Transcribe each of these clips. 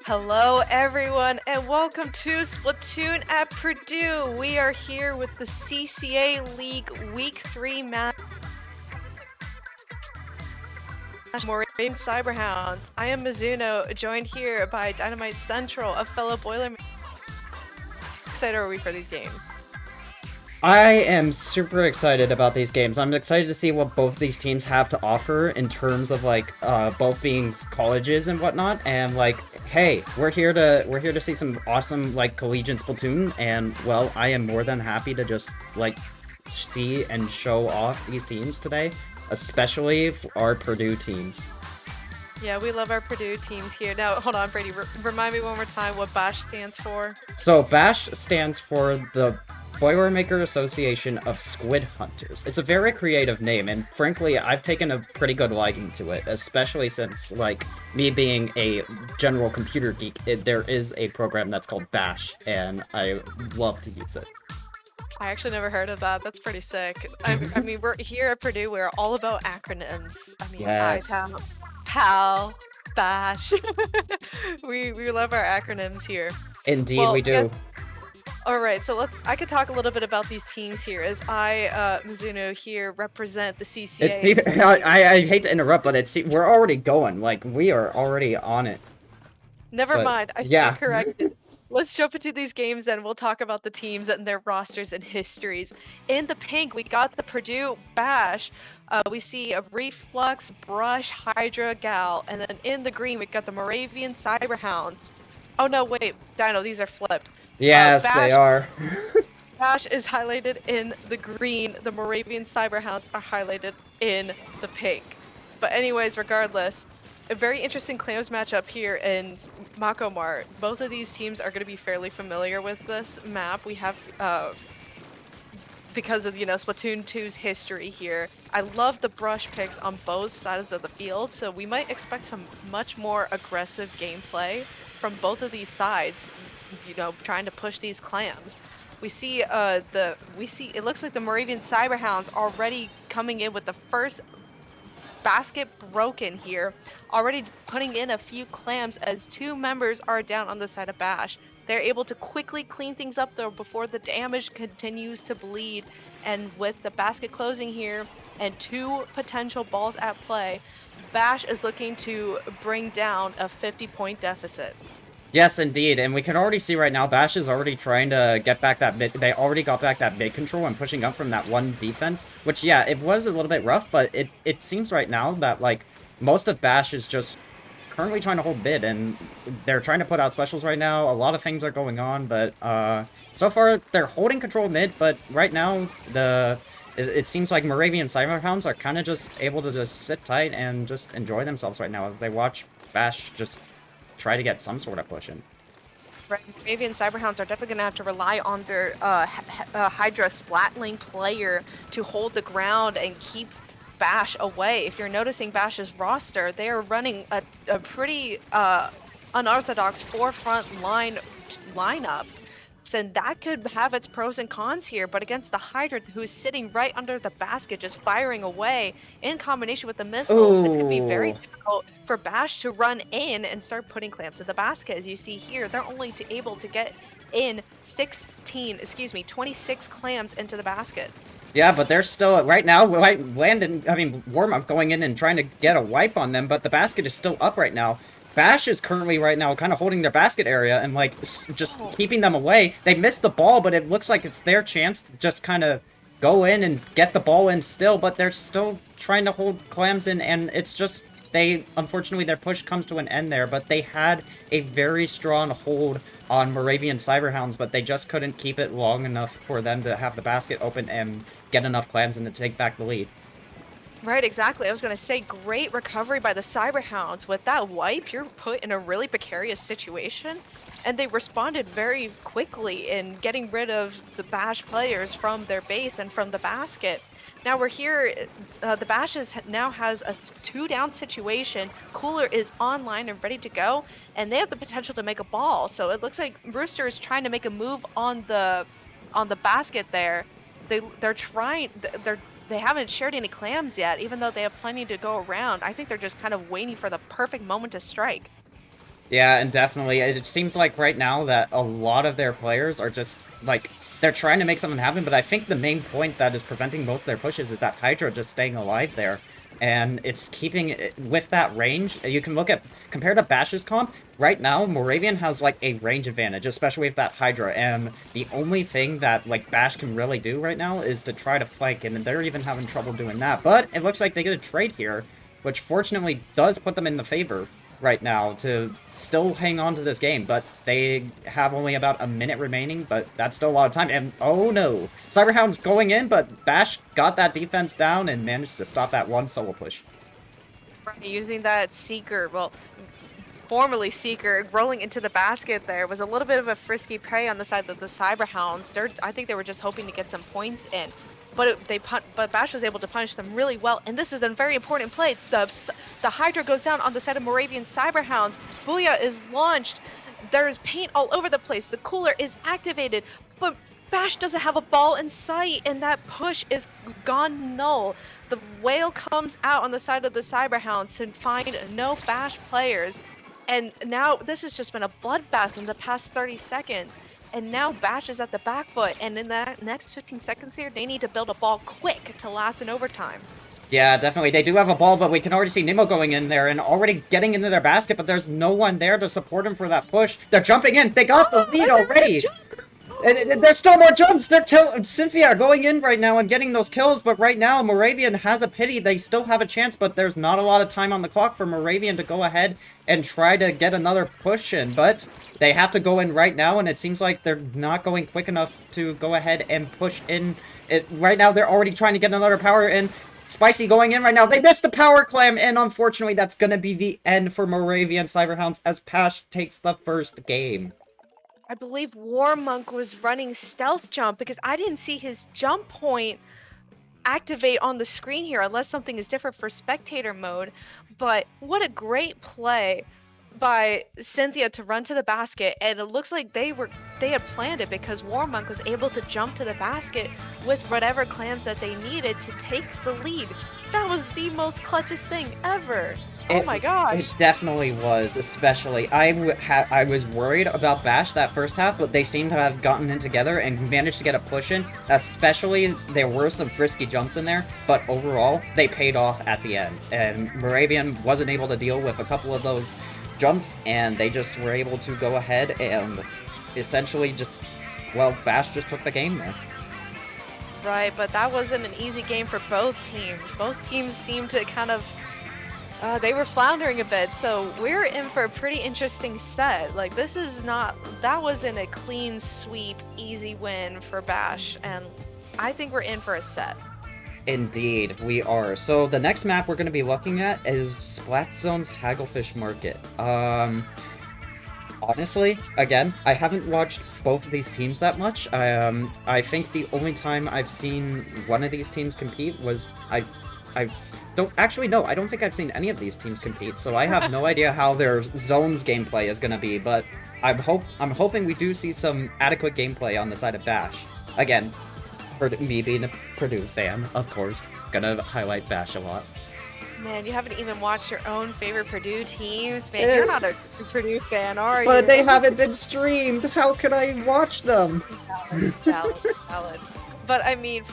Hello, everyone, and welcome to Splatoon at Purdue. We are here with the CCA League Week 3 match. Moravian Cyberhounds. I am Mizuno, joined here by Dynamite Central, a fellow Boilermakers. How excited are we for these games? I am super excited about these games. I'm excited to see what both these teams have to offer in terms of both being colleges and whatnot. And hey, we're here to see some awesome collegiate Splatoon. And well, I am more than happy to just see and show off these teams today, especially our Purdue teams. Yeah, we love our Purdue teams here. Now, hold on, Brady. Remind me one more time what BASH stands for. So BASH stands for the Boilermaker Association of Squid Hunters. It's a very creative name, and frankly, I've taken a pretty good liking to it, especially since, me being a general computer geek, there is a program that's called BASH, and I love to use it. I actually never heard of that. That's pretty sick. I mean, we're here at Purdue. We're all about acronyms. I mean, Yes. ITAL, PAL, BASH. we love our acronyms here. Indeed, we do. All right, so I could talk a little bit about these teams here, as I, Mizuno here, represent the CCA. I hate to interrupt, but we're already going. We are already on it. Never mind, I yeah. stand corrected. Let's jump into these games then. We'll talk about the teams and their rosters and histories. In the pink, we got the Purdue BASH. We see a Reflux, Brush, Hydra, Gal. And then in the green, we got the Moravian Cyberhounds. Oh no, wait, Dino, these are flipped. Yes, they are. BASH is highlighted in the green. The Moravian Cyberhounds are highlighted in the pink. But anyways, regardless, a very interesting claims matchup here in Mako Mart. Both of these teams are going to be fairly familiar with this map. We have, because of, Splatoon 2's history here. I love the brush picks on both sides of the field, so we might expect some much more aggressive gameplay from both of these sides, trying to push these clams. We see it looks like the Moravian Cyberhounds already coming in with the first basket broken here, already putting in a few clams as two members are down on the side of BASH. They're able to quickly clean things up though before the damage continues to bleed, and with the basket closing here and two potential balls at play, BASH is looking to bring down a 50-point deficit. Yes, indeed, and we can already see right now BASH is already trying to get back that mid. They already got back that mid control and pushing up from that one defense, which, yeah, it was a little bit rough, but it seems right now that, most of BASH is just currently trying to hold mid, and they're trying to put out specials right now. A lot of things are going on, but, so far, they're holding control mid, but right now, it seems like Moravian Cyberhounds are kind of just able to just sit tight and just enjoy themselves right now as they watch BASH just try to get some sort of push in. Right, Moravian Cyberhounds are definitely going to have to rely on their Hydra Splatling player to hold the ground and keep BASH away. If you're noticing BASH's roster, they are running a pretty unorthodox forefront lineup. So that could have its pros and cons here, but against the Hydra, who's sitting right under the basket, just firing away, in combination with the missiles, it's going to be very difficult for BASH to run in and start putting clamps in the basket. As you see here, they're only able to get in 26 clams into the basket. Yeah, but they're still, right now, Warm-Up going in and trying to get a wipe on them, but the basket is still up right now. BASH is currently right now kind of holding their basket area and just keeping them away. They missed the ball, but it looks like it's their chance to just kind of go in and get the ball in still, but they're still trying to hold clams in, and it's just, unfortunately, their push comes to an end there, but they had a very strong hold on Moravian Cyberhounds, but they just couldn't keep it long enough for them to have the basket open and get enough clams in to take back the lead. Right, exactly. I was going to say, great recovery by the Cyberhounds. With that wipe, you're put in a really precarious situation. And they responded very quickly in getting rid of the BASH players from their base and from the basket. Now we're here, the BASH now has a 2-down situation. Cooler is online and ready to go, and they have the potential to make a ball. So it looks like Rooster is trying to make a move on the basket there. They haven't shared any clams yet, even though they have plenty to go around. I think they're just kind of waiting for the perfect moment to strike. Yeah, and definitely, it seems like right now that a lot of their players are just, like, they're trying to make something happen, but I think the main point that is preventing most of their pushes is that Hydra just staying alive there. And it's keeping it with that range. You can look at, compared to Bash's comp, right now, Moravian has, like, a range advantage, especially with that Hydra. And the only thing that, like, Bash can really do right now is to try to flank, and they're even having trouble doing that. But it looks like they get a trade here, which fortunately does put them in the favor right now to still hang on to this game, but they have only about a minute remaining, but that's still a lot of time, and oh no! Cyberhounds going in, but Bash got that defense down and managed to stop that one solo push. Right, using that Seeker, well, formerly Seeker, rolling into the basket there was a little bit of a frisky play on the side of the Cyberhounds. I think they were just hoping to get some points in. But but Bash was able to punish them really well, and this is a very important play. The Hydra goes down on the side of Moravian Cyberhounds. Booyah is launched. There's paint all over the place. The cooler is activated, but Bash doesn't have a ball in sight, and that push is gone null. The whale comes out on the side of the Cyberhounds to find no Bash players, and now this has just been a bloodbath in the past 30 seconds. And now Bash is at the back foot, and in the next 15 seconds here, they need to build a ball quick to last in overtime. Yeah, definitely. They do have a ball, but we can already see Nemo going in there and already getting into their basket, but there's no one there to support him for that push. They're jumping in! They got the lead already! And there's still more jumps! They're Cynthia going in right now and getting those kills, but right now Moravian has a pity. They still have a chance, but there's not a lot of time on the clock for Moravian to go ahead and try to get another push in, but they have to go in right now, and it seems like they're not going quick enough to go ahead and push in. Right now, they're already trying to get another power in. Spicy going in right now. They missed the power clam, and unfortunately, that's going to be the end for Moravian Cyberhounds as Pash takes the first game. I believe War Monk was running stealth jump because I didn't see his jump point activate on the screen here unless something is different for spectator mode. But what a great play by Cynthia to run to the basket, and it looks like they had planned it because War Monk was able to jump to the basket with whatever clams that they needed to take the lead. That was the most clutchest thing ever. Oh my gosh. It definitely was, especially. I was worried about Bash that first half, but they seem to have gotten in together and managed to get a push in. Especially, there were some frisky jumps in there, but overall, they paid off at the end. And Moravian wasn't able to deal with a couple of those jumps, and they just were able to go ahead and essentially just, well, Bash just took the game there. Right, but that wasn't an easy game for both teams. Both teams seemed to kind of they were floundering a bit, so we're in for a pretty interesting set. Like, that wasn't a clean sweep, easy win for Bash, and I think we're in for a set. Indeed, we are. So the next map we're going to be looking at is Splat Zone's Hagglefish Market. Honestly, again, I haven't watched both of these teams that much. I think the only time I've seen one of these teams compete was I don't think I've seen any of these teams compete, so I have no idea how their zones gameplay is going to be, but I'm hoping we do see some adequate gameplay on the side of Bash. Again, for me being a Purdue fan, of course, gonna highlight Bash a lot. Man, you haven't even watched your own favorite Purdue teams. Man, you're not a Purdue fan, are you? But they haven't been streamed. How could I watch them? Valid. But I mean,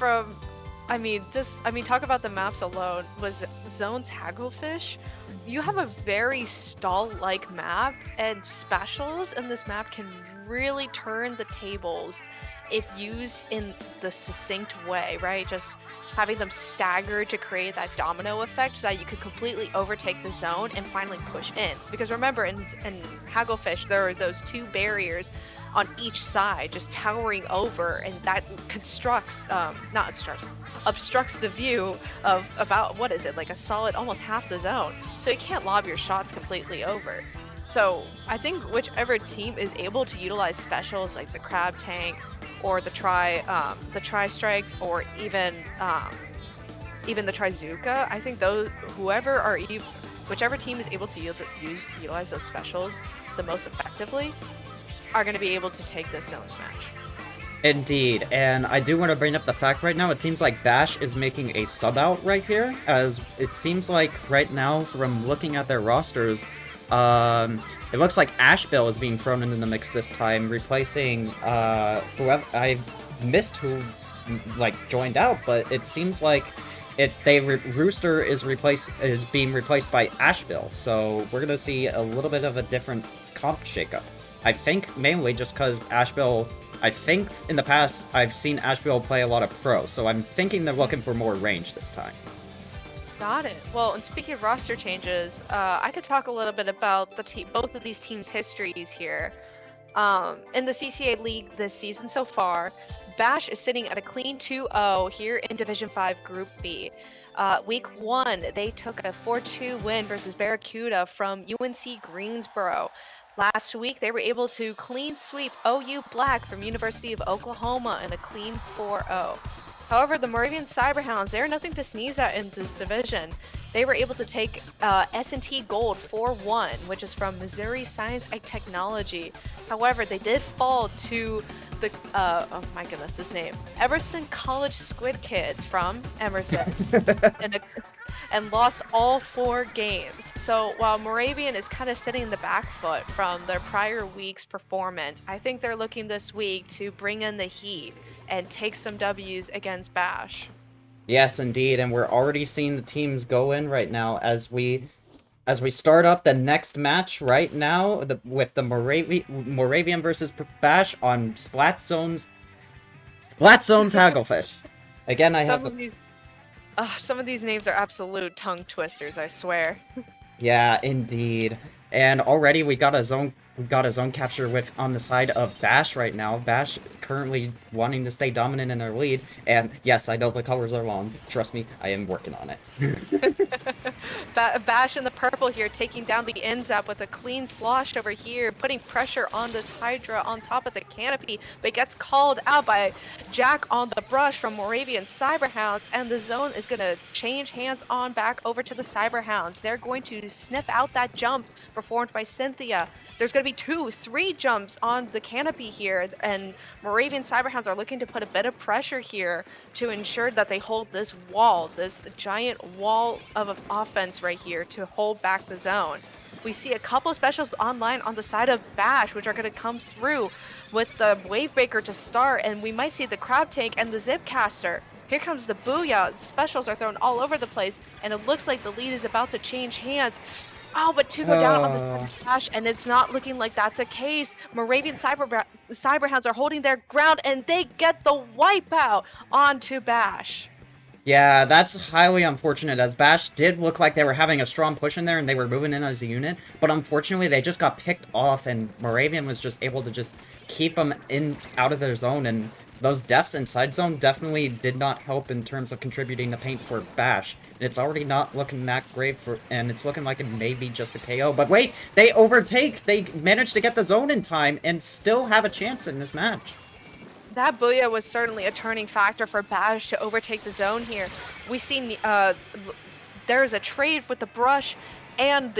talk about the maps alone. Was Zone's Hagglefish? You have a very stall-like map, and specials in this map can really turn the tables if used in the succinct way, right? Just having them staggered to create that domino effect so that you could completely overtake the zone and finally push in. Because remember, in Hagglefish, there are those two barriers on each side just towering over, and that obstructs the view of about, what is it, like a solid almost half the zone. So you can't lob your shots completely over. So I think whichever team is able to utilize specials like the Crab Tank or the Tri Strikes, or even the Trizuka, I think whichever team is able to utilize those specials the most effectively are going to be able to take this zone smash. Indeed, and I do want to bring up the fact right now, it seems like Bash is making a sub out right here, as it seems like right now, from looking at their rosters, It looks like Asheville is being thrown into the mix this time, replacing whoever I missed who like joined out, but it seems like Rooster is being replaced by Asheville, so we're gonna see a little bit of a different comp shakeup. I think mainly just because Asheville. I think in the past I've seen Asheville play a lot of pro, so I'm thinking they're looking for more range this time. Got it. Well, and speaking of roster changes, I could talk a little bit about both of these teams' histories here. In the CCA League this season so far, Bash is sitting at a clean 2-0 here in Division 5 Group B. Week 1, they took a 4-2 win versus Barracuda from UNC Greensboro. Last week, they were able to clean sweep OU Black from University of Oklahoma in a clean 4-0. However, the Moravian Cyberhounds, they're nothing to sneeze at in this division. They were able to take S&T Gold 4-1, which is from Missouri Science and Technology. However, they did fall to the, oh my goodness, this name, Emerson College Squid Kids from Emerson, and lost all 4 games. So while Moravian is kind of sitting in the back foot from their prior week's performance, I think they're looking this week to bring in the heat and take some W's against Bash. Yes, indeed, and we're already seeing the teams go in right now as we start up the next match right now with the Moravian versus Bash on Splat Zone's Hagglefish. Again, Some of these names are absolute tongue twisters, I swear. Yeah, indeed. And already we got a zone capture with on the side of Bash right now. Bash currently wanting to stay dominant in their lead. And yes, I know the colors are long. Trust me, I am working on it. Bash in the purple here, taking down the NZAP with a clean slosh over here, putting pressure on this Hydra on top of the canopy, but gets called out by Jack on the brush from Moravian Cyberhounds, and the zone is going to change hands on back over to the Cyberhounds. They're going to sniff out that jump performed by Cynthia. There's going to be 3 jumps on the canopy here, and Moravian Cyberhounds are looking to put a bit of pressure here to ensure that they hold this wall, this giant wall of offense right here to hold back the zone. We see a couple of specials online on the side of Bash, which are going to come through with the Wavebreaker to start, and we might see the Crab Tank and the Zipcaster. Here comes the Booyah. Specials are thrown all over the place, and it looks like the lead is about to change hands. Oh, but 2 go down on the side of Bash, and it's not looking like that's a case. Moravian Cyberhounds are holding their ground, and they get the wipeout onto Bash. Yeah, that's highly unfortunate, as Bash did look like they were having a strong push in there and they were moving in as a unit, but unfortunately they just got picked off and Moravian was just able to just keep them out of their zone, and those deaths inside zone definitely did not help in terms of contributing to paint for Bash. It's already not looking that great and it's looking like it may be just a KO, but wait, they overtake! They managed to get the zone in time and still have a chance in this match. That Booyah was certainly a turning factor for Bash to overtake the zone here. We see there is a trade with the brush and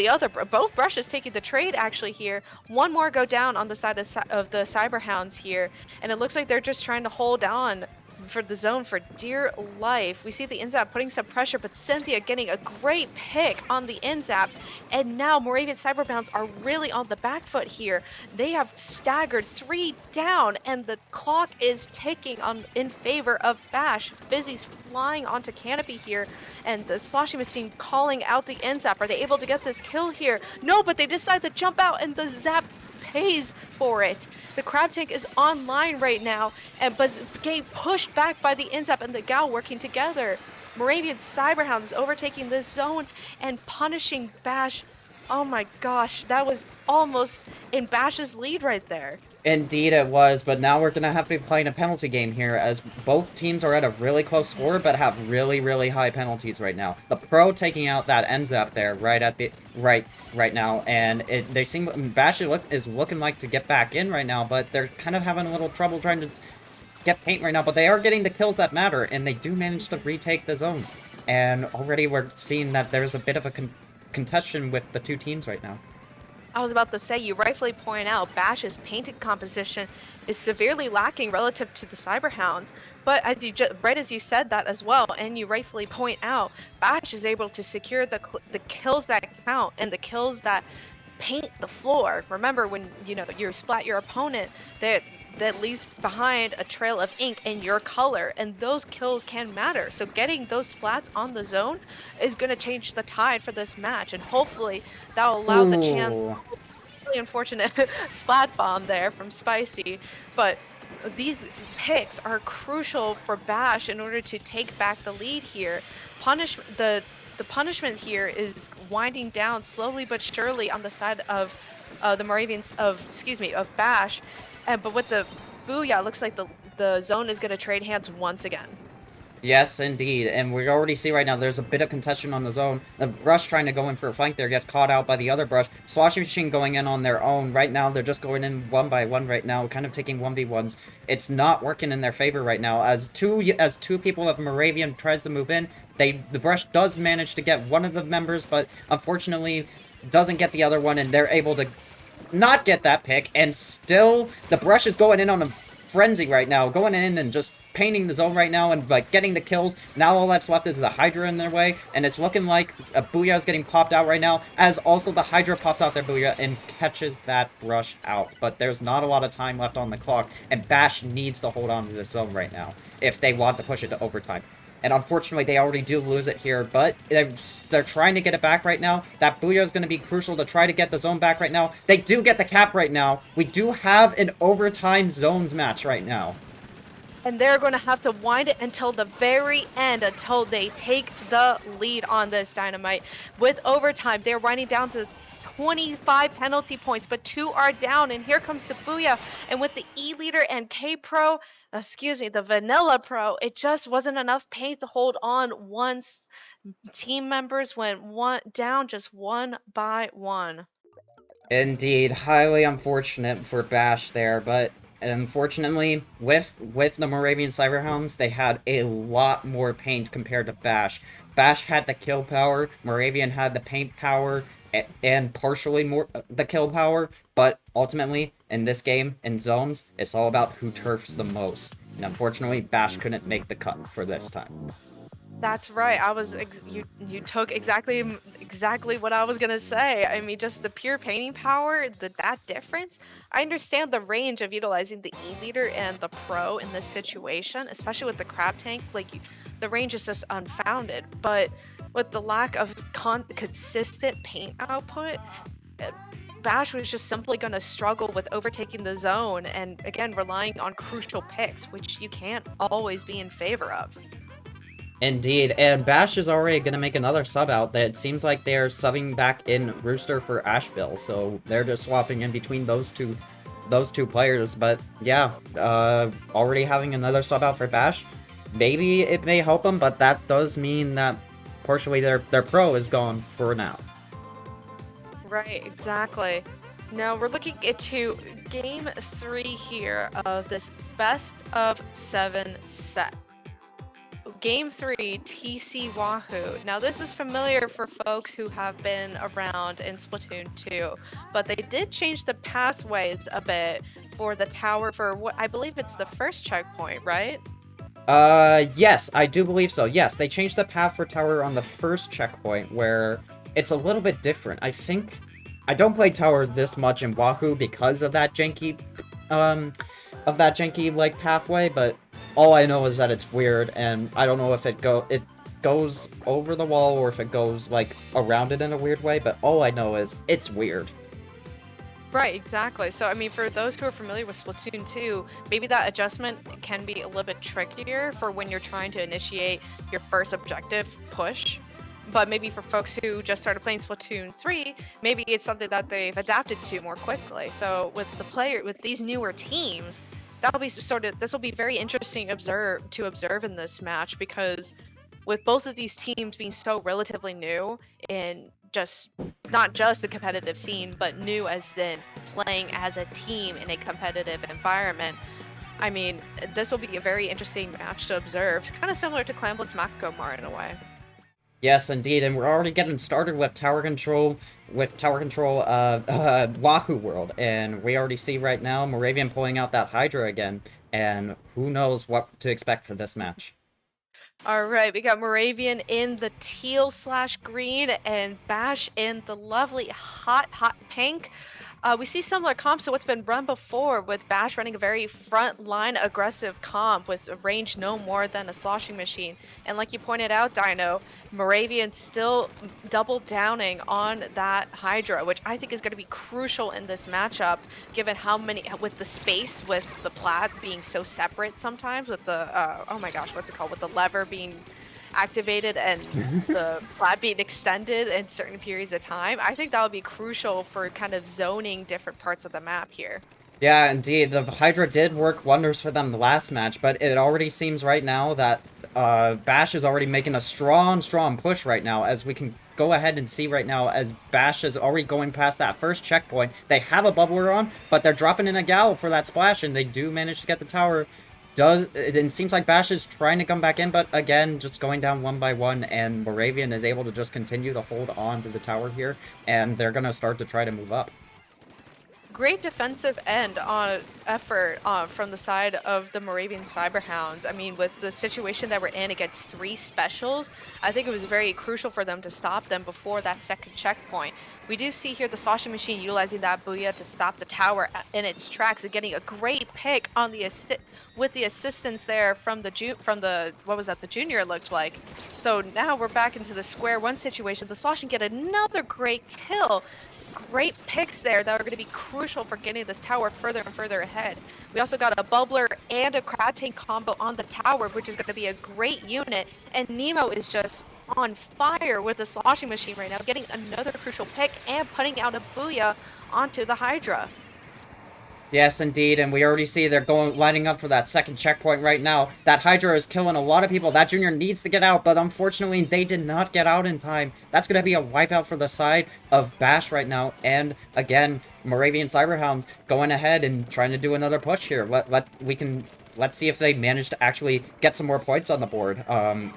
both brushes taking the trade actually here. One more go down on the side of the Cyberhounds here, and it looks like they're just trying to hold on for the zone for dear life. We see the NZAP putting some pressure, but Cynthia getting a great pick on the NZAP, and now Moravian Cyberhounds are really on the back foot here. They have staggered 3 down, and the clock is ticking in favor of Bash. Fizzy's flying onto canopy here, and the sloshing machine calling out the NZAP. Are they able to get this kill here? No, but they decide to jump out, and the Zap pays for it. The Crab Tank is online right now, but getting pushed back by the NZAP and the Gal working together. Moravian Cyberhounds is overtaking this zone and punishing Bash. Oh my gosh, that was almost in Bash's lead right there. Indeed it was, but now we're going to have to be playing a penalty game here, as both teams are at a really close score, but have really, really high penalties right now. The Pro taking out that NZAP there right now, and they seem Bash is looking like to get back in right now, but they're kind of having a little trouble trying to get paint right now, but they are getting the kills that matter, and they do manage to retake the zone. And already we're seeing that there's a bit of a contention with the 2 teams right now. I was about to say, you rightfully point out, Bash's painted composition is severely lacking relative to the Cyberhounds, but as you said that as well, and you rightfully point out, Bash is able to secure the kills that count and the kills that paint the floor. Remember when you splat your opponent, that leaves behind a trail of ink in your color, and those kills can matter. So getting those splats on the zone is going to change the tide for this match, and hopefully that will allow the chance. Ooh. Really unfortunate splat bomb there from Spicy, but these picks are crucial for Bash in order to take back the lead here. Punish the punishment here is winding down slowly but surely on the side of the Moravians of Bash, and but with the Booyah, looks like the zone is going to trade hands once again. Yes, indeed. And we already see right now there's a bit of contention on the zone. The Brush trying to go in for a flank there gets caught out by the other Brush. Swashing Machine going in on their own. Right now, they're just going in one by one right now, kind of taking 1v1s. It's not working in their favor right now. As two people of Moravian tries to move in, the Brush does manage to get one of the members, but unfortunately doesn't get the other one, and they're able to not get that pick, and still the Brush is going in on a frenzy right now, going in and just painting the zone right now and like getting the kills. Now all that's left is the Hydra in their way, and it's looking like a Booyah is getting popped out right now, as also the Hydra pops out their Booyah and catches that Rush out. But there's not a lot of time left on the clock, and Bash needs to hold on to the zone right now if they want to push it to overtime. And unfortunately, they already do lose it here, but they're trying to get it back right now. That Booyah is going to be crucial to try to get the zone back right now. They do get the cap right now. We do have an overtime zones match right now. And they're going to have to wind it until the very end, until they take the lead on this Dynamite. With overtime, they're winding down to 25 penalty points, but 2 are down, and here comes the Booyah. And with the E-Leader and K-Pro, the Vanilla Pro, it just wasn't enough paint to hold on once team members went down just one by one. Indeed, highly unfortunate for Bash there, but unfortunately, with the Moravian Cyberhounds, they had a lot more paint compared to Bash. Bash had the kill power, Moravian had the paint power, and partially more the kill power, but ultimately, in this game, in zones, it's all about who turfs the most. And unfortunately, Bash couldn't make the cut for this time. That's right. You took exactly what I was gonna say. I mean, just the pure painting power, that difference. I understand the range of utilizing the E-Leader and the Pro in this situation, especially with the Crab Tank. The range is just unfounded. But with the lack of consistent paint output, uh, Bash was just simply gonna struggle with overtaking the zone and again relying on crucial picks, which you can't always be in favor of. Indeed, and Bash is already going to make another sub out. That it seems like they're subbing back in Rooster for Ashbill, so they're just swapping in between those two players. But yeah, already having another sub out for Bash, maybe it may help them, but that does mean that partially their pro is gone for now. Right, exactly. Now we're looking into game 3 here of this best of 7 set. Game 3, TC Wahoo. Now this is familiar for folks who have been around in Splatoon 2, but they did change the pathways a bit for the tower for what I believe it's the first checkpoint, right? Yes, I do believe so. Yes, they changed the path for tower on the first checkpoint, where it's a little bit different. I don't play tower this much in Wahoo because of that janky, like, pathway, but all I know is that it's weird, and I don't know if it goes over the wall or if it goes, like, around it in a weird way, but all I know is it's weird. Right, exactly. So, I mean, for those who are familiar with Splatoon 2, maybe that adjustment can be a little bit trickier for when you're trying to initiate your first objective push. But maybe for folks who just started playing Splatoon 3, maybe it's something that they've adapted to more quickly. So, with these newer teams, this will be very interesting to observe in this match, because with both of these teams being so relatively new in just not just the competitive scene, but new as in playing as a team in a competitive environment. I mean, this will be a very interesting match to observe. It's kind of similar to Clanblitz Macomar in a way. Yes, indeed, and we're already getting started with tower control, Wahoo World, and we already see right now Moravian pulling out that Hydra again, and who knows what to expect for this match. All right, we got Moravian in the teal slash green and Bash in the lovely hot pink. We see similar comps to what's been run before, with Bash running a very front line aggressive comp with a range no more than a sloshing machine. And like you pointed out, Dino, Moravian still double downing on that Hydra, which I think is going to be crucial in this matchup, given how many, with the space, with the plat being so separate sometimes, with the, oh my gosh, what's it called? With the lever being activated and the plat being extended in certain periods of time. I think that would be crucial for kind of zoning different parts of the map here. Yeah, indeed. The Hydra did work wonders for them the last match, but it already seems right now that Bash is already making a strong push right now, as we can go ahead and see right now as Bash is already going past that first checkpoint. They have a bubbler on, but they're dropping in a gal for that splash, and they do manage to get the tower. It seems like Bash is trying to come back in, but again, just going down one by one, and Moravian is able to just continue to hold on to the tower here, and they're going to start to try to move up. Great defensive end on effort from the side of the Moravian Cyberhounds. I mean, with the situation that we're in against 3 specials, I think it was very crucial for them to stop them before that second checkpoint. We do see here the sloshing machine utilizing that booyah to stop the tower in its tracks and getting a great pick on the with the assistance there from the what was that, the junior, it looked like. So now we're back into the square one situation. The sloshing get another great kill. Great picks there that are going to be crucial for getting this tower further and further ahead. We also got a bubbler and a crab tank combo on the tower, which is going to be a great unit. And Nemo is just on fire with the sloshing machine right now, getting another crucial pick and putting out a booyah onto the Hydra. Yes, indeed, and we already see they're lining up for that second checkpoint right now. That Hydra is killing a lot of people. That Junior needs to get out, but unfortunately, they did not get out in time. That's going to be a wipeout for the side of Bash right now, and again, Moravian Cyberhounds going ahead and trying to do another push here. Let's see if they manage to actually get some more points on the board.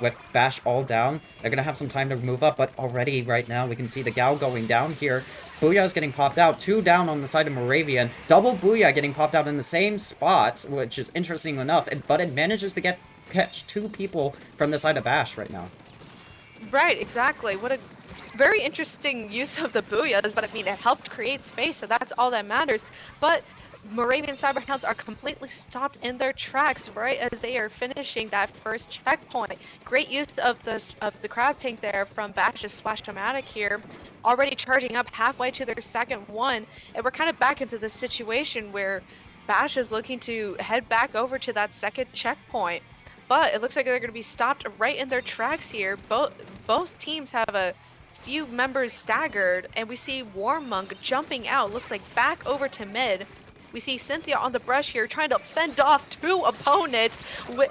With Bash all down, they're going to have some time to move up, but already right now we can see the Gal going down here. Booyah is getting popped out. 2 down on the side of Moravian. Double Booyah getting popped out in the same spot, which is interesting enough, but it manages to catch 2 people from the side of Bash right now. Right, exactly. What a very interesting use of the booyahs, but I mean, it helped create space, so that's all that matters. But Moravian Cyberhounds are completely stopped in their tracks right as they are finishing that first checkpoint. Great use of the crab tank there from Bash's Splash-O-Matic here, already charging up halfway to their second one, and we're kind of back into this situation where Bash is looking to head back over to that second checkpoint. But it looks like they're going to be stopped right in their tracks here. Both teams have a few members staggered, and we see Warmonk jumping out. Looks like back over to mid. We see Cynthia on the brush here trying to fend off 2 opponents,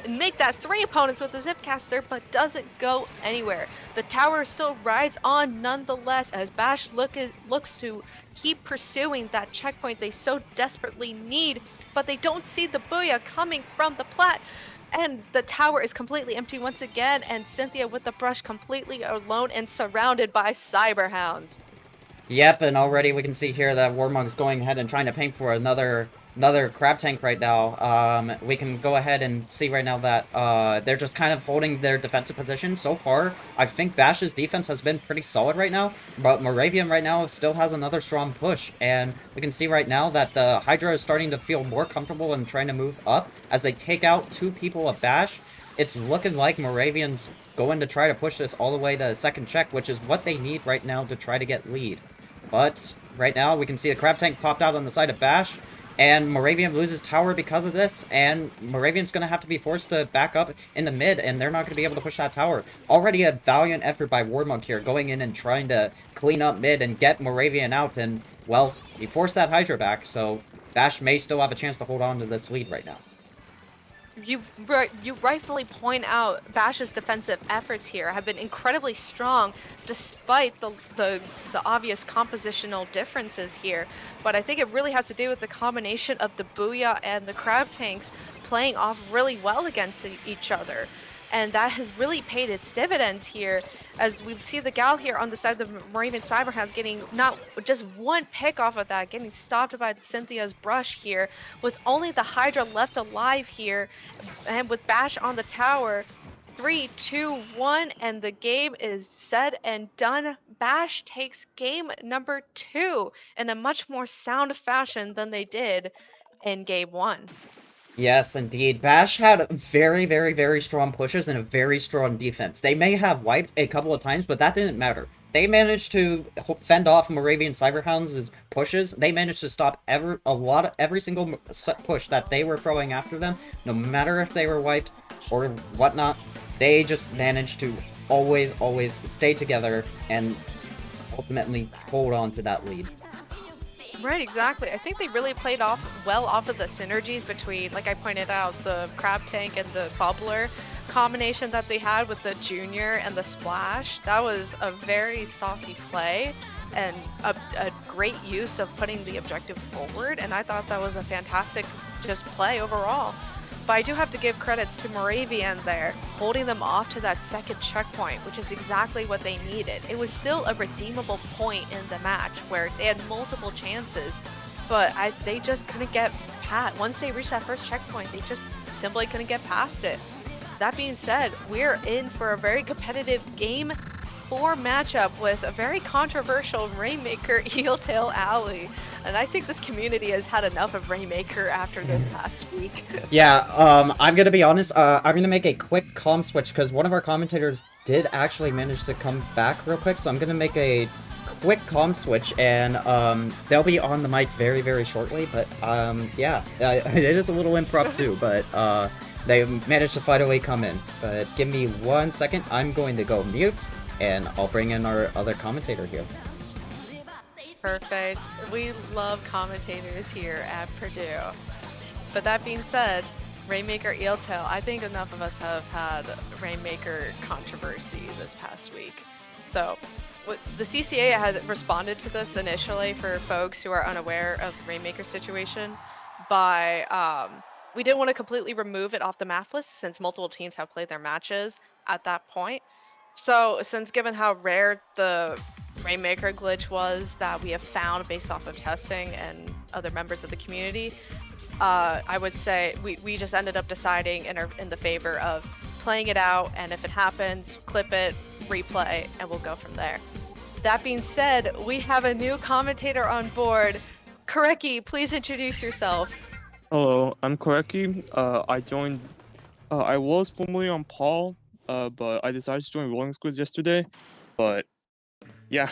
make that 3 opponents with the Zipcaster, but doesn't go anywhere. The tower still rides on nonetheless as Bash looks to keep pursuing that checkpoint they so desperately need, but they don't see the booyah coming from the plat. And the tower is completely empty once again, and Cynthia with the brush completely alone and surrounded by Cyberhounds. Yep, and already we can see here that Warmonk's going ahead and trying to paint for another crab tank right now. We can go ahead and see right now that they're just kind of holding their defensive position so far. I think Bash's defense has been pretty solid right now, but Moravian right now still has another strong push, and we can see right now that the Hydra is starting to feel more comfortable and trying to move up as they take out 2 people of Bash. It's looking like Moravian's going to try to push this all the way to second check, which is what they need right now to try to get lead. But right now, we can see the crab tank popped out on the side of Bash, and Moravian loses tower because of this, and Moravian's going to have to be forced to back up in the mid, and they're not going to be able to push that tower. Already a valiant effort by Warmonk here, going in and trying to clean up mid and get Moravian out, and, well, he forced that Hydra back, so Bash may still have a chance to hold on to this lead right now. You rightfully point out Bash's defensive efforts here have been incredibly strong despite the obvious compositional differences here. But I think it really has to do with the combination of the Booyah and the Crab Tanks playing off really well against each other. And that has really paid its dividends here, as we see the gal here on the side of the Moravian Cyberhounds getting not just 1 pick off of that, getting stopped by Cynthia's brush here, with only the Hydra left alive here, and with Bash on the tower. 3, 2, 1, and the game is said and done. Bash takes game number 2 in a much more sound fashion than they did in game 1. Yes, indeed. Bash had very, very, very strong pushes and a very strong defense. They may have wiped a couple of times, but that didn't matter. They managed to fend off Moravian Cyberhounds' pushes. They managed to stop every single push that they were throwing after them, no matter if they were wiped or whatnot. They just managed to always, always stay together and ultimately hold on to that lead. Right, exactly. I think they really played off of the synergies between, like I pointed out, the crab tank and the bubbler combination that they had with the junior and the splash. That was a very saucy play and a great use of putting the objective forward. And I thought that was a fantastic just play overall. But I do have to give credits to Moravian there, holding them off to that second checkpoint, which is exactly what they needed. It was still a redeemable point in the match where they had multiple chances, but they just couldn't get past. Once they reached that first checkpoint, they just simply couldn't get past it. That being said, we're in for a very competitive game 4 matchup with a very controversial Rainmaker Eeltail Alley. And I think this community has had enough of Rainmaker after this past week. Yeah, I'm gonna be honest, I'm gonna make a quick comm switch, because one of our commentators did actually manage to come back real quick, so I'm gonna make a quick comm switch, and, they'll be on the mic very, very shortly, but, yeah, it is a little impromptu, but, they managed to finally come in. But give me 1 second, I'm going to go mute, and I'll bring in our other commentator here. Perfect. We love commentators here at Purdue. But that being said, Rainmaker Eeltail, I think enough of us have had Rainmaker controversy this past week. So the CCA had responded to this initially for folks who are unaware of the Rainmaker situation by we didn't want to completely remove it off the map list since multiple teams have played their matches at that point. So since given how rare the Rainmaker glitch was that we have found based off of testing and other members of the community, I would say we just ended up deciding in the favor of playing it out, and if it happens, clip it, replay, and we'll go from there. That being said, we have a new commentator on board. Koreki, please introduce yourself. Hello, I'm Koreki. I joined. I was formerly on Paul, but I decided to join Rolling Squids yesterday. But yeah,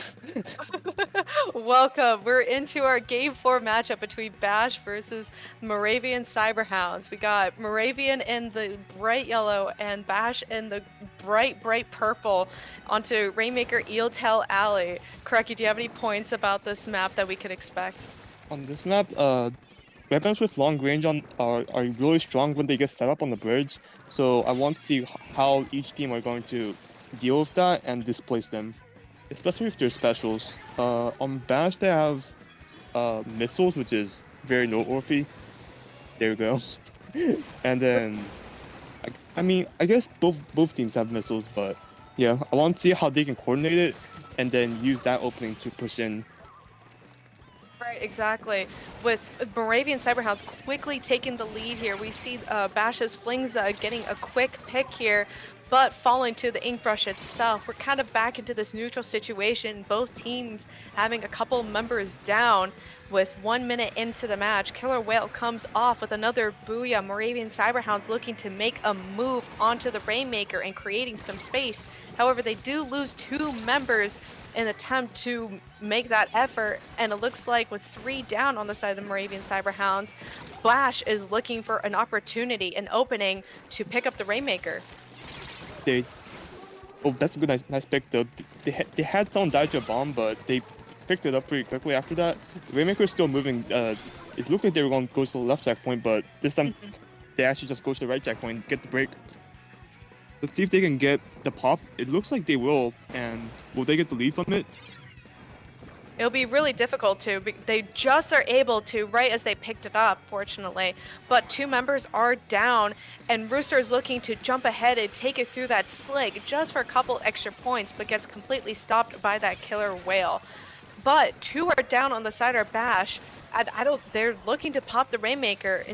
Welcome. We're into our Game 4 matchup between Bash versus Moravian Cyberhounds. We got Moravian in the bright yellow and Bash in the bright, bright purple onto Rainmaker Eeltail Alley. Koreki, do you have any points about this map that we could expect? on this map, weapons with long range are really strong when they get set up on the bridge. So I want to see how each team are going to deal with that and displace them, especially with their specials. On Bash they have missiles, which is very noteworthy. There we go. And then, I mean, I guess both teams have missiles, but yeah, I want to see how they can coordinate it and then use that opening to push in. Right, exactly. With Moravian Cyberhounds quickly taking the lead here, we see Bash's Flingza getting a quick pick here, but falling to the ink brush itself. We're kind of back into this neutral situation, both teams having a couple members down. With 1 minute into the match, Killer Whale comes off with another booyah. Moravian Cyberhounds looking to make a move onto the Rainmaker and creating some space. However, they do lose 2 members in attempt to make that effort, and it looks like with 3 down on the side of the Moravian Cyberhounds, Bash is looking for an opportunity, an opening to pick up the Rainmaker. Oh, that's a good, nice pick though. They had someone die to a bomb, but they picked it up pretty quickly after that. The Rainmaker is still moving. It looked like they were going to go to the left checkpoint, but this time they actually just go to the right checkpoint, get the break. Let's see if they can get the pop. It looks like they will, and will they get the lead from it? It'll be really difficult to. They just are able to right as they picked it up, fortunately. But 2 members are down, and Rooster is looking to jump ahead and take it through that slig just for a couple extra points, but gets completely stopped by that Killer Whale. but 2 are down on the side are Bash. And they're looking to pop the Rainmaker,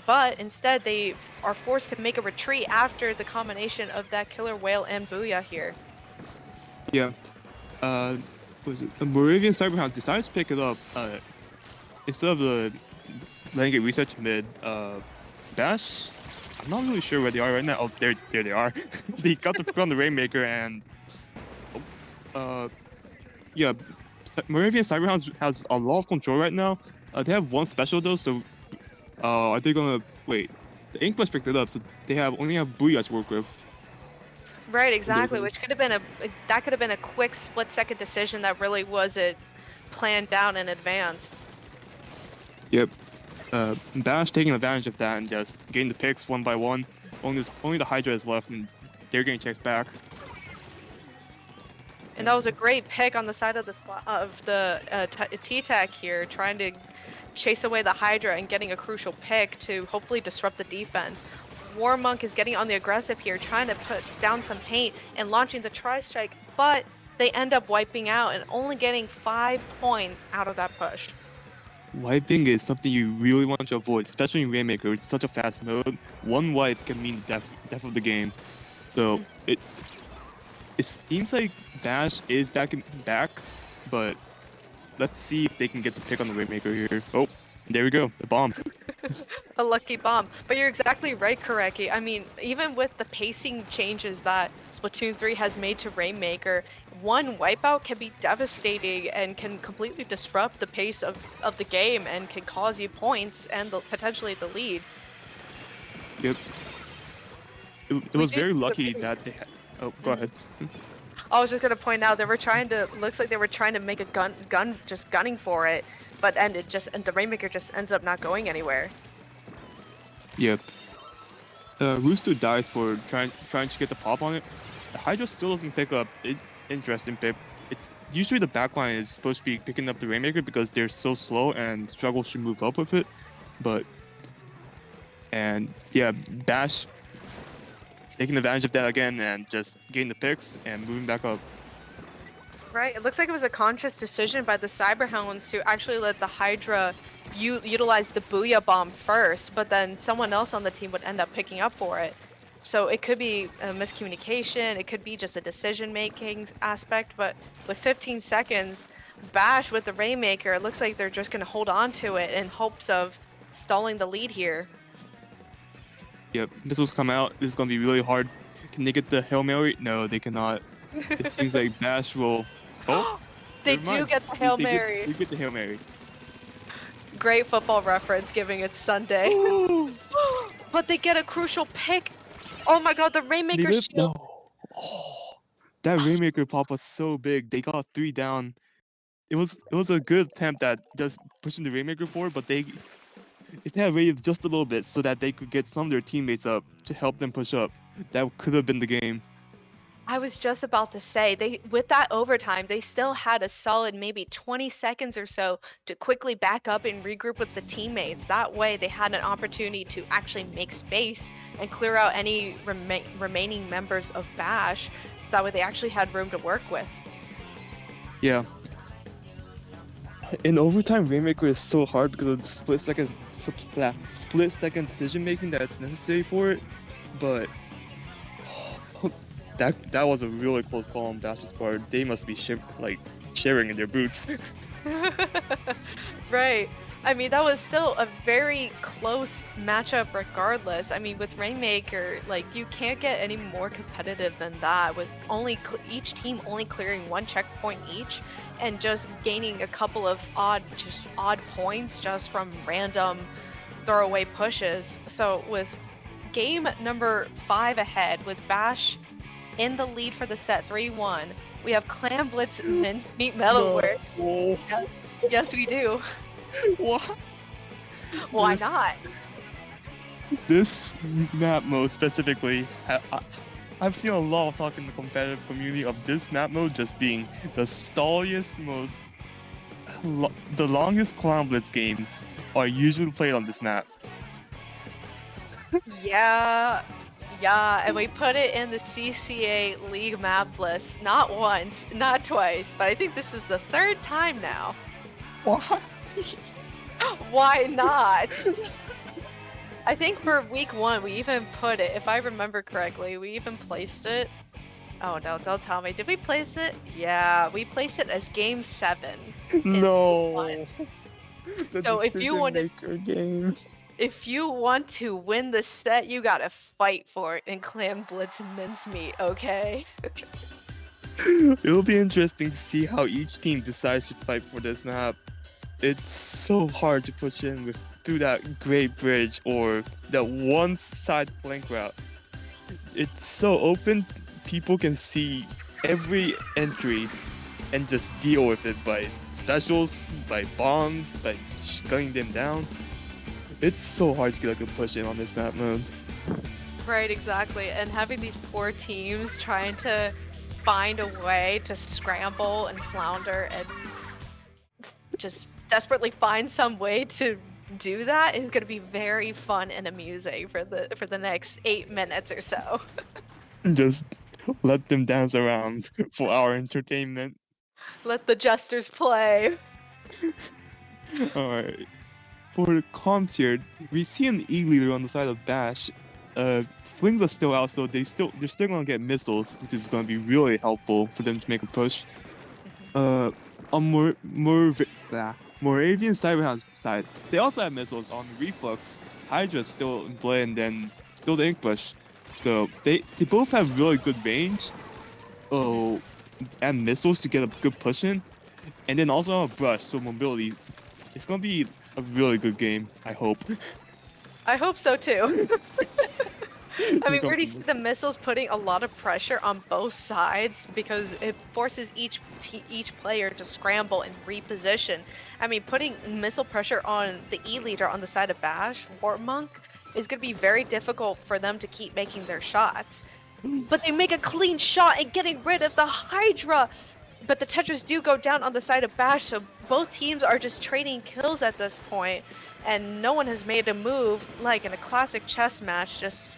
but instead they are forced to make a retreat after the combination of that Killer Whale and Booyah here. Yeah. Was it? The Moravian Cyberhounds decided to pick it up. Instead of letting it reset to mid. Bash. I'm not really sure where they are right now. Oh, there they are. They got the pick on the Rainmaker and. Yeah. Moravian Cyberhounds has a lot of control right now. They have one special though, so. Are they gonna wait? The Inkbrush picked it up, so they only have Booyah to work with. Right, exactly. Which could have been a quick split-second decision that really wasn't planned out in advance. Yep. Bash taking advantage of that and just getting the picks one by one. Only the Hydra is left, and they're getting checks back. And that was a great pick on the side of the T-Tech here, trying to chase away the Hydra and getting a crucial pick to hopefully disrupt the defense. Warmonk is getting on the aggressive here, trying to put down some paint and launching the tri-strike, but they end up wiping out and only getting 5 points out of that push. Wiping is something you really want to avoid, especially in Rainmaker. It's such a fast mode. One wipe can mean death of the game. So it seems like Bash is back, but let's see if they can get the pick on the Rainmaker here. Oh, there we go, the bomb. A lucky bomb. But you're exactly right, Koreki. I mean, even with the pacing changes that Splatoon 3 has made to Rainmaker, one wipeout can be devastating and can completely disrupt the pace of the game and can cause you points and potentially the lead. Yep. It was very lucky that they had... Oh, go ahead. I was just gonna point out looks like they were trying to make a just gunning for it, but and the Rainmaker just ends up not going anywhere. Yep. Rooster dies for trying to get the pop on it. The Hydra still doesn't pick up. Interesting pick. It's usually the backline is supposed to be picking up the Rainmaker because they're so slow and struggle to move up with it. And yeah, Bash taking advantage of that again and just getting the picks and moving back up. Right, it looks like it was a conscious decision by the Cyberhounds to actually let the Hydra utilize the Booyah bomb first, but then someone else on the team would end up picking up for it. So it could be a miscommunication, it could be just a decision-making aspect, but with 15 seconds, Bash with the Rainmaker, it looks like they're just going to hold on to it in hopes of stalling the lead here. Yep, missiles come out. This is going to be really hard. Can they get the Hail Mary? No, they cannot. It seems like Bash will... Oh! They do get the Hail Mary. They get the Hail Mary. Great football reference, giving it Sunday. But they get a crucial pick. Oh my god, the Rainmaker shield. No. Oh, that Rainmaker pop was so big. They got 3 down. It was a good attempt at just pushing the Rainmaker forward, but they had waited just a little bit so that they could get some of their teammates up to help them push up. That could have been the game. I was just about to say, with that overtime, they still had a solid maybe 20 seconds or so to quickly back up and regroup with the teammates. That way they had an opportunity to actually make space and clear out any remaining members of Bash. So that way they actually had room to work with. Yeah. In overtime, Rainmaker is so hard because of the split-second decision-making that's necessary for it, but that was a really close call on Bash's part. They must be sharing in their boots. Right. I mean, that was still a very close matchup regardless. I mean, with Rainmaker, you can't get any more competitive than that, with each team only clearing 1 checkpoint each and just gaining a couple of odd points just from random throwaway pushes. So with game number 5 ahead, with Bash in the lead for the set 3-1, we have Clam Blitz Mincemeat Metalworks. No. Yes, we do. What? Why not? This map mode specifically, I've seen a lot of talk in the competitive community of this map mode just being the stalliest, the longest Clown Blitz games are usually played on this map. Yeah, Yeah, and we put it in the CCA league map list not once, not twice, but I think this is the third time now. What? Why not? I think for week 1 we even put it, if I remember correctly, we even placed it. Oh no, don't tell me. Did we place it? Yeah, we placed it as game 7. No. The So if you decision want to, maker game. if you want to win the set, you gotta fight for it in Clan Blitz mincemeat, okay? It'll be interesting to see how each team decides to fight for this map. It's so hard to push in with through that great bridge or that one side flank route. It's so open, people can see every entry and just deal with it by specials, by bombs, by gunning them down. It's so hard to get a good push in on this map mode. Right, exactly. And having these poor teams trying to find a way to scramble and flounder and just desperately find some way to do that is going to be very fun and amusing for the next 8 minutes or so. Just let them dance around for our entertainment. Let the jesters play. Alright. For the comps here, we see an E leader on the side of Bash. Flings are still out, so they're still gonna get missiles, which is gonna be really helpful for them to make a push. On Moravian Cyberhounds side, they also have missiles on Reflux. Hydra's still in play, and then still the Ink Push. So they both have really good range. And missiles to get a good push in, and then also a brush, so mobility. It's gonna be a really good game, I hope. I hope so too. I mean, we already see the missiles putting a lot of pressure on both sides because it forces each player to scramble and reposition. I mean, putting missile pressure on the E leader on the side of Bash, War Monk, is going to be very difficult for them to keep making their shots. But they make a clean shot and getting rid of the Hydra. But the Tetras do go down on the side of Bash, so both teams are just trading kills at this point, and no one has made a move like in a classic chess match, just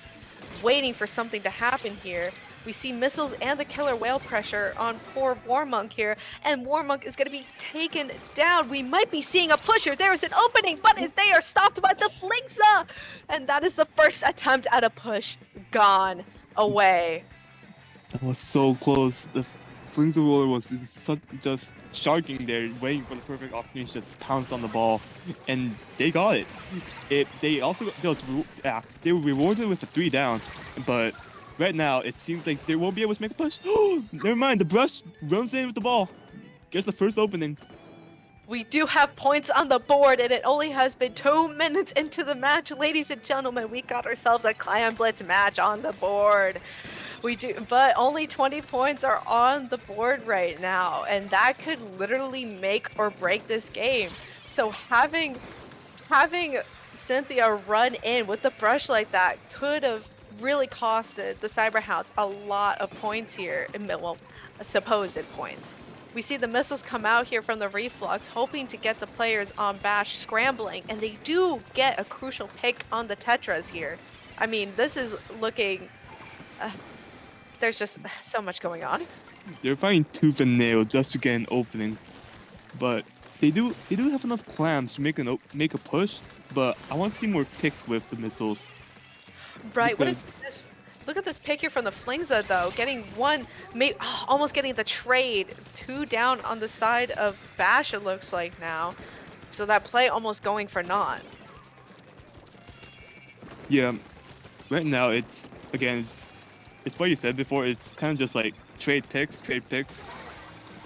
waiting for something to happen here. We see missiles and the killer whale pressure on poor Warmonk here, and Warmonk is going to be taken down. We might be seeing a pusher. There is an opening, but they are stopped by the Flinkza! And that is the first attempt at a push. Gone. Away. That was so close. The Flings Roller was just sharking there, waiting for the perfect opportunity to just pounce on the ball, and they got it. They were rewarded with a 3 down, but right now it seems like they won't be able to make a push. Never mind, the brush runs in with the ball, gets the first opening. We do have points on the board, and it only has been 2 minutes into the match. Ladies and gentlemen, we got ourselves a Clan Blitz match on the board. We do, but only 20 points are on the board right now, and that could literally make or break this game. So having Cynthia run in with the brush like that could have really costed the Cyberhounds a lot of points here, well, supposed points. We see the missiles come out here from the Reflux, hoping to get the players on Bash scrambling, and they do get a crucial pick on the Tetras here. I mean, this is looking... there's just so much going on. They're fighting tooth and nail just to get an opening, but they do have enough clams to make a push. But I want to see more picks with the missiles. Right. Because... What is this? Look at this pick here from the Flingza though, getting one, almost getting the trade. 2 down on the side of Bash. It looks like now, so that play almost going for naught. Yeah, right now it's what you said before. It's kind of just like trade picks.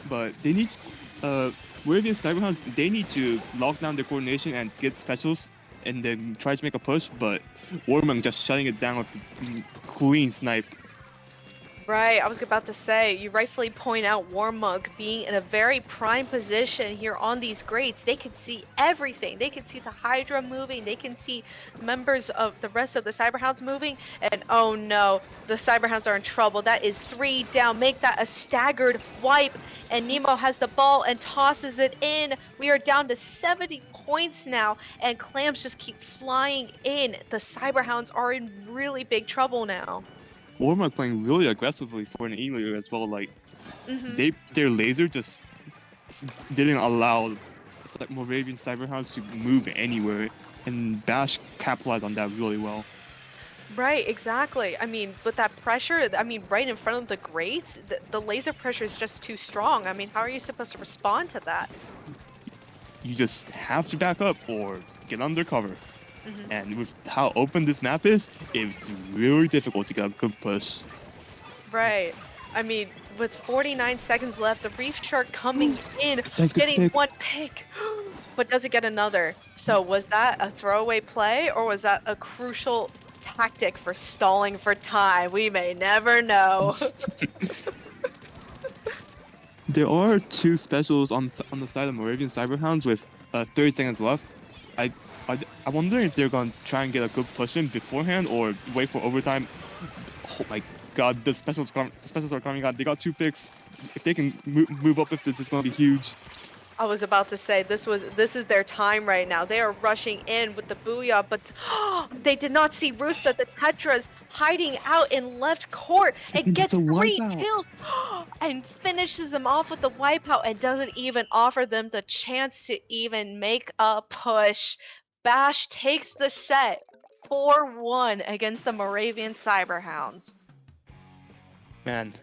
But they need, Moravian Cyberhounds, they need to lock down their coordination and get specials, and then try to make a push. But Warmong just shutting it down with the clean snipe. Right, I was about to say, you rightfully point out Warmug being in a very prime position here on these grates. They can see everything. They can see the Hydra moving. They can see members of the rest of the Cyberhounds moving. And oh no, the Cyberhounds are in trouble. That is 3 down. Make that a staggered wipe. And Nemo has the ball and tosses it in. We are down to 70 points now. And clams just keep flying in. The Cyberhounds are in really big trouble now. Warmark playing really aggressively for an E-layer as well. Like Mm-hmm. their laser just didn't allow Moravian Cyberhounds to move anywhere, and Bash capitalized on that really well. Right, exactly. I mean, with that pressure, I mean, right in front of the grates, the laser pressure is just too strong. I mean, how are you supposed to respond to that? You just have to back up or get undercover. Hmm. And with how open this map is, it's really difficult to get a good push. Right. I mean, with 49 seconds left, the Reef Shark coming in, That's a good getting pick. one pick, but doesn't get another. So was that a throwaway play, or was that a crucial tactic for stalling for time? We may never know. There are two specials on the side of Moravian Cyberhounds with 30 seconds left. I, I'm wondering if they're going to try and get a good push in beforehand or wait for overtime. Oh my god, the specials are coming out. They got 2 picks. If they can move up with this, it's going to be huge. I was about to say this is their time right now. They are rushing in with the booyah, but they did not see Rusa. The Tetras hiding out in left court and He gets gets a 3 wipeout. kills and finishes them off with the wipeout and doesn't even offer them the chance to even make a push. Bash takes the set 4-1 against the Moravian Cyberhounds. Man,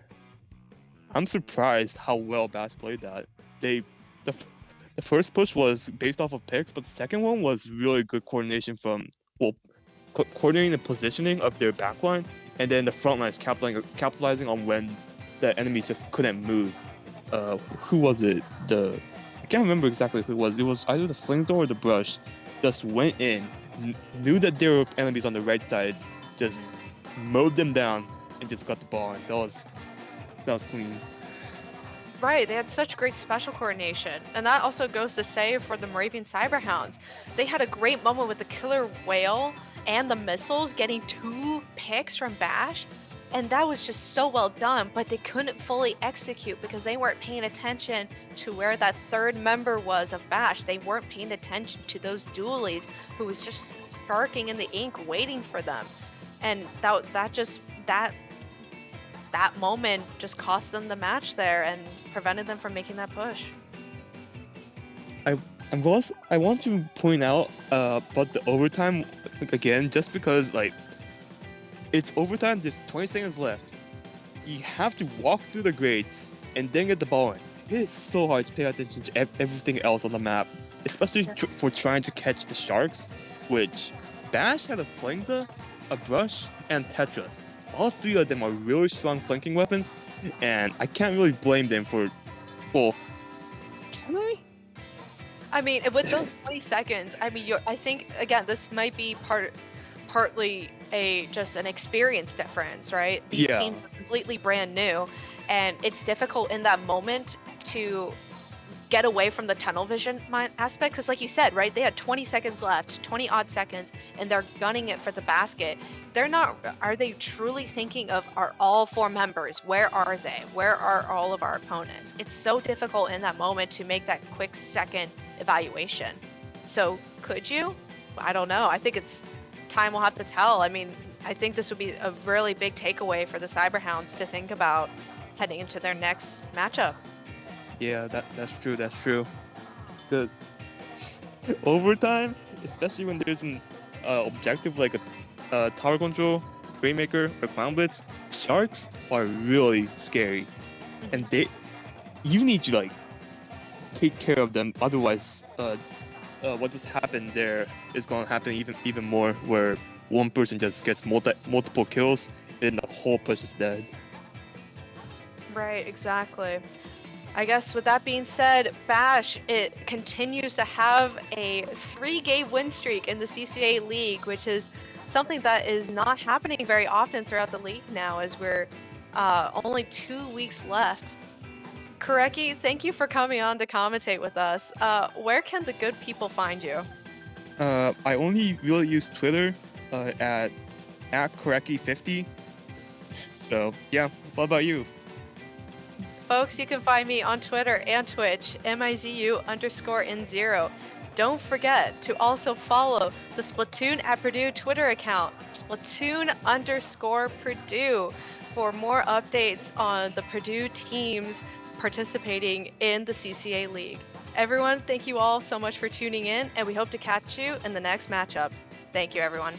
I'm surprised how well Bash played that. The the first push was based off of picks, but the second one was really good coordination from coordinating the positioning of their backline, and then the front line is capitalizing on when the enemy just couldn't move. Who was it? I can't remember exactly who it was. It was either the flamethrower or the brush. Just went in, knew that there were enemies on the right side, just mowed them down, and just got the ball. And that was clean. Right, they had such great special coordination. And that also goes to say for the Moravian Cyberhounds. They had a great moment with the killer whale and the missiles getting 2 picks from Bash. And that was just so well done, but they couldn't fully execute because they weren't paying attention to where that third member was of Bash. They weren't paying attention to those dualies who was just sharking in the ink waiting for them. And that moment just cost them the match there and prevented them from making that push. I want to point out about the overtime again, just because like it's overtime. There's 20 seconds left. You have to walk through the grates and then get the ball in. It is so hard to pay attention to everything else on the map, especially for trying to catch the sharks. Which Bash had a Flingza, a Brush, and Tetris. All 3 of them are really strong flanking weapons, and I can't really blame them for. Well, can I? I mean, with those 20 seconds, I mean, I think again, this might be partly just an experience difference, right? These Yeah. teams are completely brand new, and it's difficult in that moment to get away from the tunnel vision aspect because like you said, right, they had 20 seconds left, 20 odd seconds, and they're gunning it for the basket. Are they truly thinking of are all 4 members, where are they, where are all of our opponents? It's so difficult in that moment to make that quick second evaluation. So could you? I don't know. I think it's time will have to tell. I mean, I think this would be a really big takeaway for the Cyberhounds to think about heading into their next matchup. Yeah, that's true. That's true. Because overtime, especially when there's an objective like a tower control, Rainmaker, or Clown Blitz, sharks are really scary, and you need to like take care of them. Otherwise, what just happened there is going to happen even more, where one person just gets multiple kills and the whole push is dead. Right, exactly. I guess with that being said, Bash, it continues to have a 3-game win streak in the CCA league, which is something that is not happening very often throughout the league now, as we're Only 2 weeks left. Kureki, thank you for coming on to commentate with us. Where can the good people find you? I only really use Twitter at Koreki50. So yeah, what about you? Folks, you can find me on Twitter and Twitch, mizu_in0. Don't forget to also follow the Splatoon at Purdue Twitter account, Splatoon_Purdue, for more updates on the Purdue teams participating in the CCA League. Everyone, thank you all so much for tuning in, and we hope to catch you in the next matchup. Thank you, everyone.